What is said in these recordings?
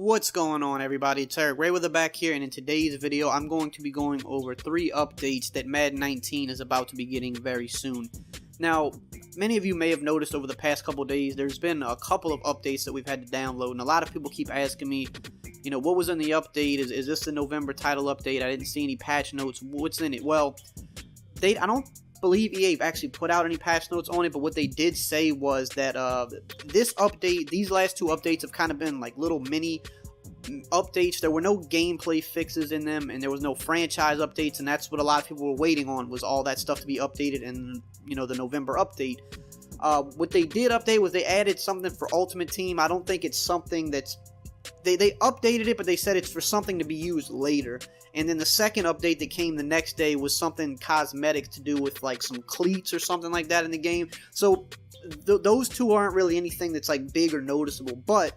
What's going on, everybody? It's EricRayweather back here, and in today's video I'm going to be going over 3 updates that Madden 19 is about to be getting very soon. Now, many of you may have noticed over the past couple days there's been a couple of updates that we've had to download, and a lot of people keep asking me, you know, what was in the update? Is this the November title update? I didn't see any patch notes. What's in it? Well, I don't believe EA actually put out any patch notes on it, but what they did say was that this update, these last 2 updates have kind of been like little mini updates. There were no gameplay fixes in them, and there was no franchise updates, and that's what a lot of people were waiting on, was all that stuff to be updated in, you know, the November update. What they did update was they added something for Ultimate Team. I don't think it's something that's they updated it, but they said it's for something to be used later. And then the second update that came the next day was something cosmetic to do with like some cleats or something like that in the game. So those 2 aren't really anything that's like big or noticeable. But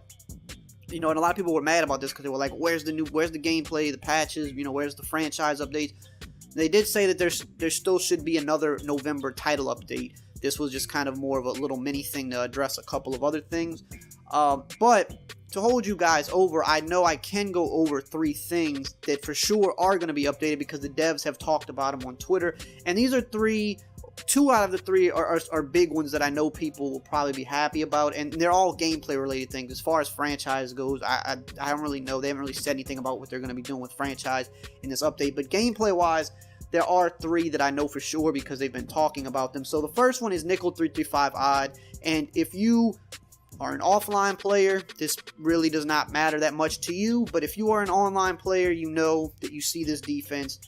you know, and a lot of people were mad about this because they were like, where's the gameplay, the patches, you know, where's the franchise updates? They did say that there still should be another November title update. This was just kind of more of a little mini thing to address a couple of other things. But to hold you guys over, I know I can go over 3 things that for sure are going to be updated because the devs have talked about them on Twitter. And these are 2 out of the 3 are big ones that I know people will probably be happy about. And they're all gameplay related things. As far as franchise goes, I don't really know. They haven't really said anything about what they're going to be doing with franchise in this update. But gameplay wise, there are 3 that I know for sure because they've been talking about them. So the first one is Nickel 335 Odd. And if you are an offline player, this really does not matter that much to you, but if you are an online player, you know that you see this defense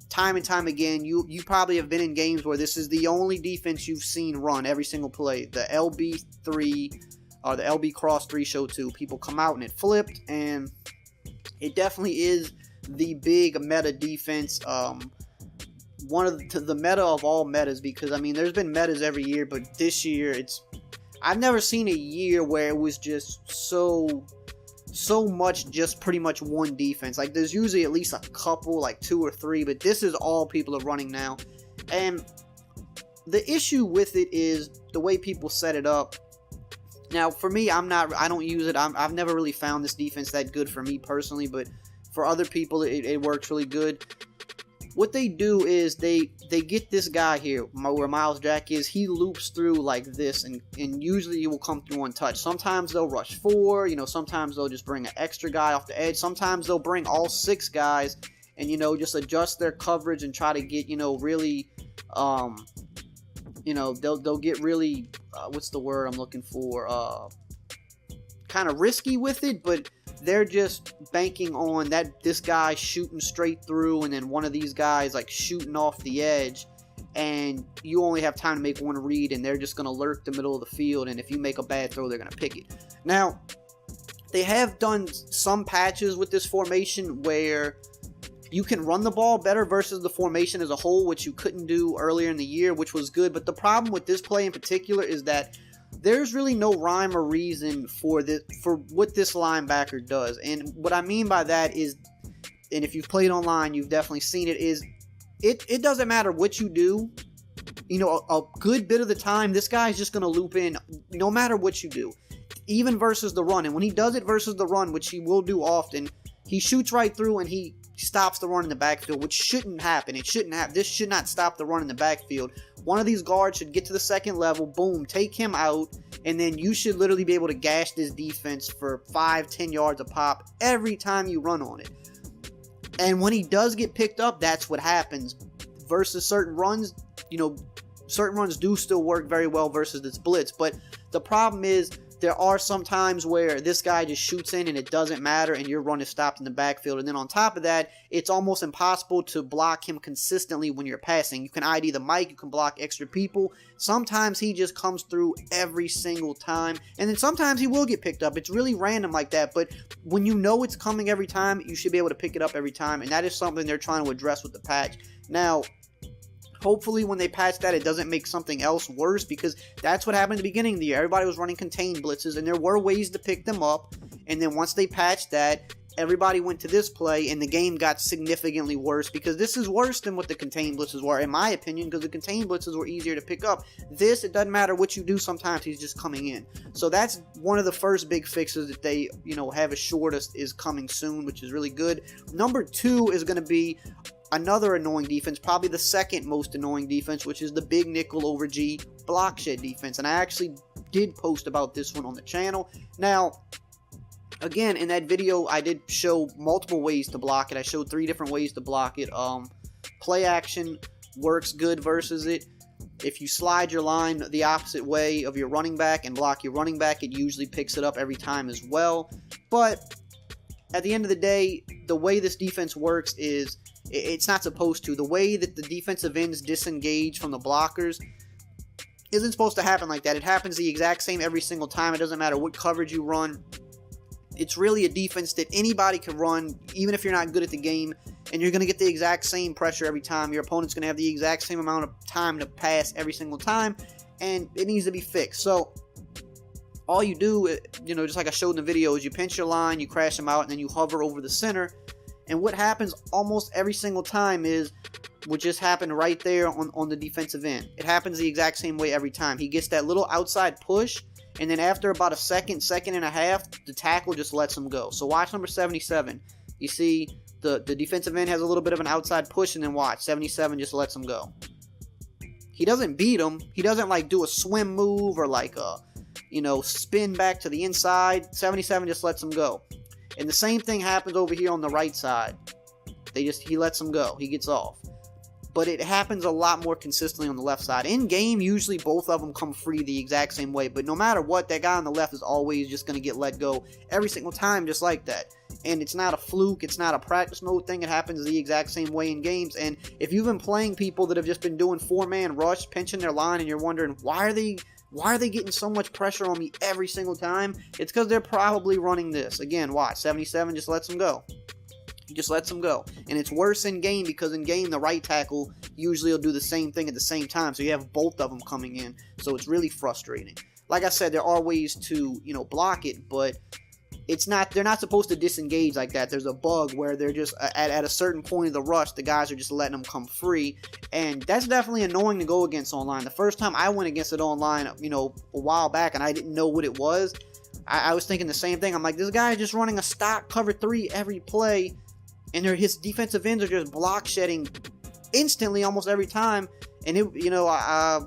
time and time again. You probably have been in games where this is the only defense you've seen run every single play. The LB3 or the LB Cross 3 Show 2, people come out and it flipped, and it definitely is the big meta defense. One of the meta of all metas, because I mean there's been metas every year, but this year I've never seen a year where it was just so much just pretty much one defense. Like there's usually at least a couple, like 2 or 3, but this is all people are running now. And the issue with it is the way people set it up. Now for me, I don't use it. I've never really found this defense that good for me personally, but for other people it works really good. What they do is they get this guy here, where Miles Jack is. He loops through like this, and usually he will come through untouched. Sometimes they'll rush 4, you know, sometimes they'll just bring an extra guy off the edge. Sometimes they'll bring all 6 guys and, you know, just adjust their coverage and try to get, you know, really, you know, they'll get really, what's the word I'm looking for, kind of risky with it, but they're just banking on that this guy shooting straight through and then one of these guys like shooting off the edge, and you only have time to make one read and they're just going to lurk the middle of the field, and if you make a bad throw they're going to pick it. Now they have done some patches with this formation where you can run the ball better versus the formation as a whole, which you couldn't do earlier in the year, which was good. But the problem with this play in particular is that there's really no rhyme or reason for what this linebacker does. And what I mean by that is, and if you've played online, you've definitely seen it, is it doesn't matter what you do. You know, a good bit of the time, this guy's just going to loop in no matter what you do, even versus the run. And when he does it versus the run, which he will do often, he shoots right through and he stops the run in the backfield, which shouldn't happen. This should not stop the run in the backfield. One of these guards should get to the second level, boom, take him out, and then you should literally be able to gash this defense for 5-10 yards a pop every time you run on it. And when he does get picked up, that's what happens. Versus certain runs, you know, certain runs do still work very well versus this blitz, but the problem is there are some times where this guy just shoots in and it doesn't matter and your run is stopped in the backfield. And then on top of that, it's almost impossible to block him consistently when you're passing. You can ID the mic, you can block extra people. Sometimes he just comes through every single time, and then sometimes he will get picked up. It's really random like that, but when you know it's coming every time, you should be able to pick it up every time, and that is something they're trying to address with the patch. Now, hopefully when they patch that, it doesn't make something else worse, because that's what happened at the beginning of the year. Everybody was running contained blitzes, and there were ways to pick them up, and then once they patched that, everybody went to this play, and the game got significantly worse, because this is worse than what the contained blitzes were, in my opinion, because the contained blitzes were easier to pick up. This, it doesn't matter what you do, sometimes he's just coming in. So that's one of the first big fixes that they, have assured us is coming soon, which is really good. Number 2 is going to be another annoying defense, probably the second most annoying defense, which is the big nickel over G block shed defense. And I actually did post about this one on the channel. Now, again, in that video, I did show multiple ways to block it. I showed 3 different ways to block it. Play action works good versus it. If you slide your line the opposite way of your running back and block your running back, it usually picks it up every time as well. But at the end of the day, the way this defense works is it's not supposed to. The way that the defensive ends disengage from the blockers isn't supposed to happen like that. It happens the exact same every single time. It doesn't matter what coverage you run. It's really a defense that anybody can run, even if you're not good at the game, and you're going to get the exact same pressure every time. Your opponent's going to have the exact same amount of time to pass every single time, and it needs to be fixed. So all you do, just like I showed in the video, is you pinch your line, you crash them out, and then you hover over the center. And what happens almost every single time is what just happened right there on the defensive end. It happens the exact same way every time. He gets that little outside push, and then after about a second and a half, the tackle just lets him go. So watch number 77. You see the defensive end has a little bit of an outside push, and then watch, 77 just lets him go. He doesn't beat him. He doesn't like do a swim move or like a, spin back to the inside. 77 just lets him go. And the same thing happens over here on the right side. He lets him go. He gets off. But it happens a lot more consistently on the left side. In game, usually both of them come free the exact same way. But no matter what, that guy on the left is always just going to get let go every single time, just like that. And it's not a fluke. It's not a practice mode thing. It happens the exact same way in games. And if you've been playing people that have just been doing 4-man rush, pinching their line, and you're wondering, why are they getting so much pressure on me every single time? It's because they're probably running this. Again, watch. 77 just lets them go. He just lets them go. And it's worse in game, because in game, the right tackle usually will do the same thing at the same time. So you have both of them coming in. So it's really frustrating. Like I said, there are ways to, block it, but they're not supposed to disengage like that. There's a bug where they're just at a certain point of the rush, the guys are just letting them come free, and that's definitely annoying to go against online. The first time I went against it online, a while back, and I didn't know what it was, I was thinking the same thing. I'm like, this guy is just running a stock cover 3 every play, and his defensive ends are just block shedding instantly almost every time, and I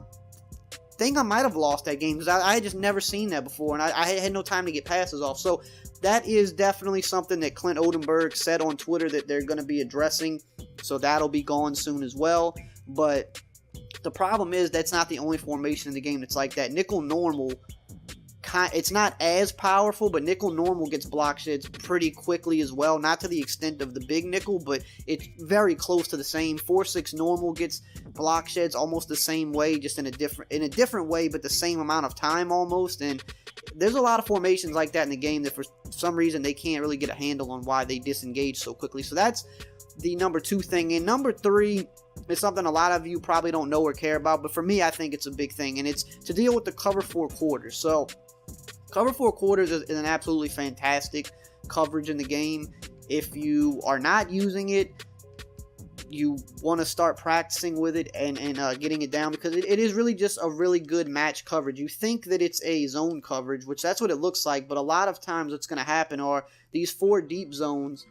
think I might have lost that game, because I had just never seen that before, and I had no time to get passes off. So that is definitely something that Clint Odenberg said on Twitter that they're going to be addressing, so that'll be gone soon as well. But the problem is that's not the only formation in the game that's like that. Nickel normal, it's not as powerful, but nickel normal gets block sheds pretty quickly as well. Not to the extent of the big nickel, but it's very close to the same. 4-6 normal gets block sheds almost the same way, just in a different way, but the same amount of time almost. And there's a lot of formations like that in the game that for some reason they can't really get a handle on why they disengage so quickly. So that's the number 2 thing. And number 3 is something a lot of you probably don't know or care about, but for me, I think it's a big thing, and it's to deal with the cover 4 quarters. So cover 4 quarters is an absolutely fantastic coverage in the game. If you are not using it, you want to start practicing with it and getting it down, because it is really just a really good match coverage. You think that it's a zone coverage, which that's what it looks like, but a lot of times what's going to happen are these 4 deep zones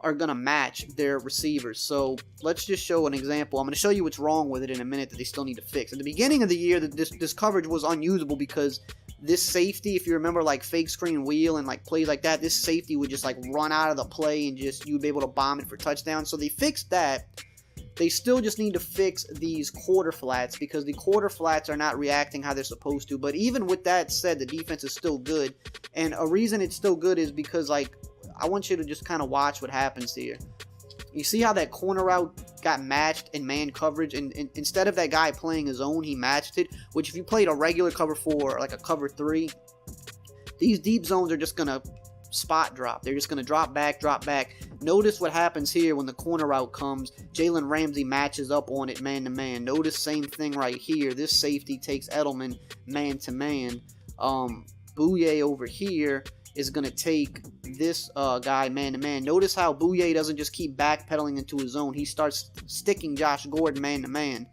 are going to match their receivers. So let's just show an example. I'm going to show you what's wrong with it in a minute that they still need to fix. At the beginning of the year, this coverage was unusable, because this safety, if you remember like fake screen wheel and like plays like that, this safety would just like run out of the play and just you'd be able to bomb it for touchdowns. So they fixed that. They still just need to fix these quarter flats, because the quarter flats are not reacting how they're supposed to. But even with that said, the defense is still good. And a reason it's still good is because, like, I want you to just kind of watch what happens here. You see how that corner route got matched in man coverage, and instead of that guy playing his own, he matched it, which if you played a regular cover 4, like a cover 3, these deep zones are just going to spot drop. They're just going to drop back. Notice what happens here when the corner route comes. Jalen Ramsey matches up on it man to man. Notice same thing right here. This safety takes Edelman man to man. Bouye over here is going to take this guy man-to-man. Notice how Bouye doesn't just keep backpedaling into his zone. He starts sticking Josh Gordon man-to-man.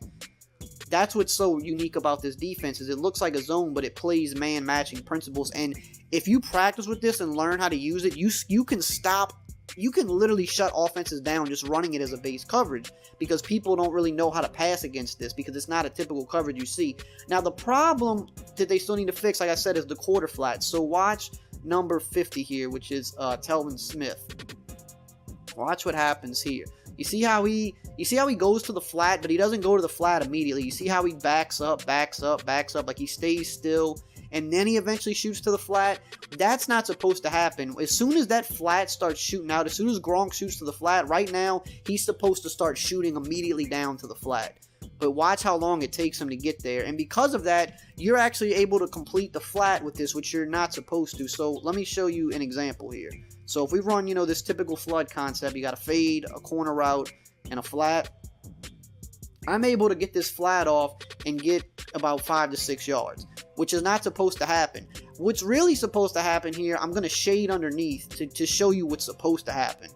That's what's so unique about this defense, is it looks like a zone, but it plays man-matching principles. And if you practice with this and learn how to use it, you can literally shut offenses down just running it as a base coverage, because people don't really know how to pass against this, because it's not a typical coverage you see. Now, the problem that they still need to fix, like I said, is the quarter flats. So watch number 50 here, which is Telvin Smith. Watch what happens here. You see how he goes to the flat, but he doesn't go to the flat immediately. You see how he backs up, like he stays still, and then he eventually shoots to the flat. That's not supposed to happen. As soon as that flat starts shooting out, as soon as Gronk shoots to the flat, right now, he's supposed to start shooting immediately down to the flat. But watch how long it takes him to get there. And because of that, you're actually able to complete the flat with this, which you're not supposed to. So let me show you an example here. So if we run, this typical flood concept, you got a fade, a corner route, and a flat. I'm able to get this flat off and get about 5 to 6 yards, which is not supposed to happen. What's really supposed to happen here, I'm going to shade underneath to show you what's supposed to happen.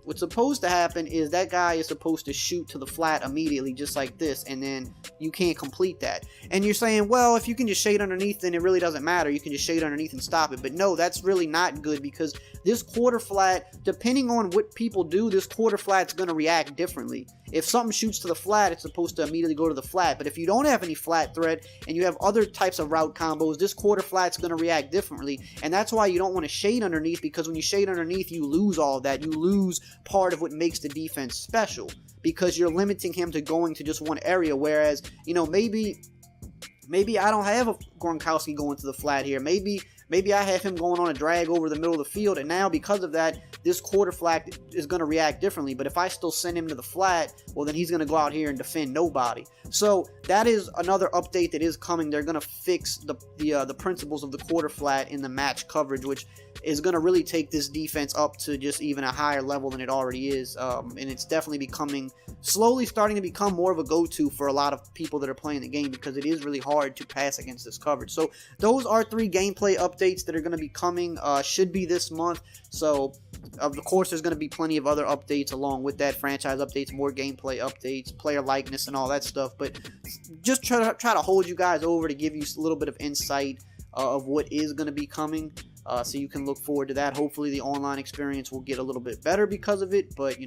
What's supposed to happen is that guy is supposed to shoot to the flat immediately, just like this, and then you can't complete that. And you're saying, well, if you can just shade underneath, then it really doesn't matter. You can just shade underneath and stop it. But no, that's really not good, because this quarter flat, depending on what people do, this quarter flat's going to react differently. If something shoots to the flat, it's supposed to immediately go to the flat. But if you don't have any flat threat and you have other types of route combos, this quarter flat's going to react differently. And that's why you don't want to shade underneath, because when you shade underneath, you lose all of that. You lose part of what makes the defense special, because you're limiting him to going to just one area. Whereas, maybe I don't have a Gronkowski going to the flat here. Maybe I have him going on a drag over the middle of the field, and now because of that, this quarter flat is going to react differently. But if I still send him to the flat, well, then he's going to go out here and defend nobody. So that is another update that is coming. They're going to fix the principles of the quarter flat in the match coverage, which is going to really take this defense up to just even a higher level than it already is. And it's definitely slowly starting to become more of a go-to for a lot of people that are playing the game, because it is really hard to pass against this coverage. So those are 3 gameplay updates that are going to be coming, should be this month. So of course, there's going to be plenty of other updates along with that, franchise updates, more gameplay updates, player likeness, and all that stuff. But just try to hold you guys over to give you a little bit of insight of what is going to be coming, so you can look forward to that. Hopefully, the online experience will get a little bit better because of it. But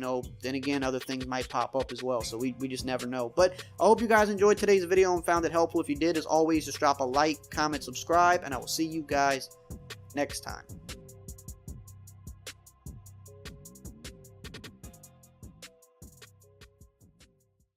then again, other things might pop up as well. So we just never know. But I hope you guys enjoyed today's video and found it helpful. If you did, as always, just drop a like, comment, subscribe, and I will see you guys next time.